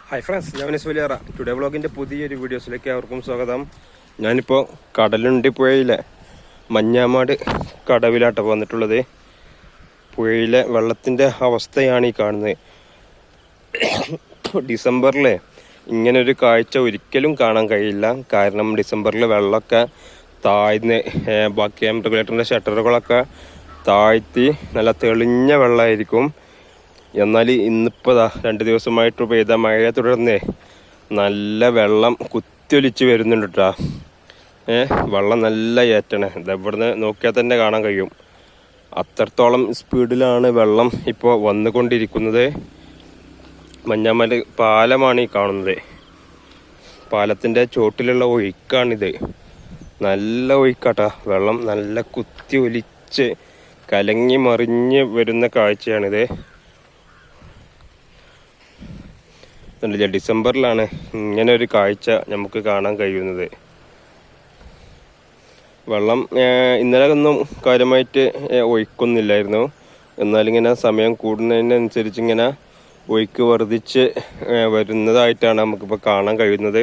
Hi friends, ഞാൻ Valiyara today വ്ളോഗിൻ്റെ പുതിയൊരു വീഡിയോസിലേക്ക് അവർക്കും സ്വാഗതം. ഞാനിപ്പോൾ കടലുണ്ടി പുഴയിലെ മഞ്ഞാമാട് കടവിലാട്ടോ വന്നിട്ടുള്ളത്. പുഴയിലെ വെള്ളത്തിൻ്റെ അവസ്ഥയാണ് ഈ കാണുന്നത്. ഡിസംബറിൽ ഇങ്ങനൊരു കാഴ്ച ഒരിക്കലും കാണാൻ കഴിയില്ല. കാരണം ഡിസംബറിൽ വെള്ളമൊക്കെ താഴ്ന്ന് ബാക്കി റെഗുലേറ്ററിൻ്റെ ഷട്ടറുകളൊക്കെ താഴ്ത്തി നല്ല തെളിഞ്ഞ വെള്ളമായിരിക്കും. എന്നാൽ ഇന്നിപ്പോൾ 2 ദിവസമായിട്ട് പെയ്ത മഴയെ തുടർന്ന് നല്ല വെള്ളം കുത്തിയൊലിച്ച് വരുന്നുണ്ട് കേട്ടോ. വെള്ളം നല്ല ഏറ്റണേ. ഇവിടുന്ന് നോക്കിയാൽ തന്നെ കാണാൻ കഴിയും. അത്രത്തോളം സ്പീഡിലാണ് വെള്ളം ഇപ്പോൾ വന്നുകൊണ്ടിരിക്കുന്നത്. മഞ്ഞാമല പാലമാണ് ഈ കാണുന്നത്. പാലത്തിൻ്റെ ചോട്ടിലുള്ള ഒഴുക്കാണിത്. നല്ല ഒഴുക്കാട്ടാ. വെള്ളം നല്ല കുത്തി ഒലിച്ച് കലങ്ങി മറിഞ്ഞ് വരുന്ന കാഴ്ചയാണിത്. ഡിസംബറിലാണ് ഇങ്ങനെ ഒരു കാഴ്ച നമുക്ക് കാണാൻ കഴിയുന്നത്. വെള്ളം ഇന്നലെ ഒന്നും കാര്യമായിട്ട് ഒഴുക്കൊന്നുമില്ലായിരുന്നു. എന്നാലിങ്ങനെ സമയം കൂടുന്നതിനനുസരിച്ച് ഇങ്ങനെ ഒഴുക്ക് വർദ്ധിച്ച് വരുന്നതായിട്ടാണ് നമുക്കിപ്പോൾ കാണാൻ കഴിയുന്നത്.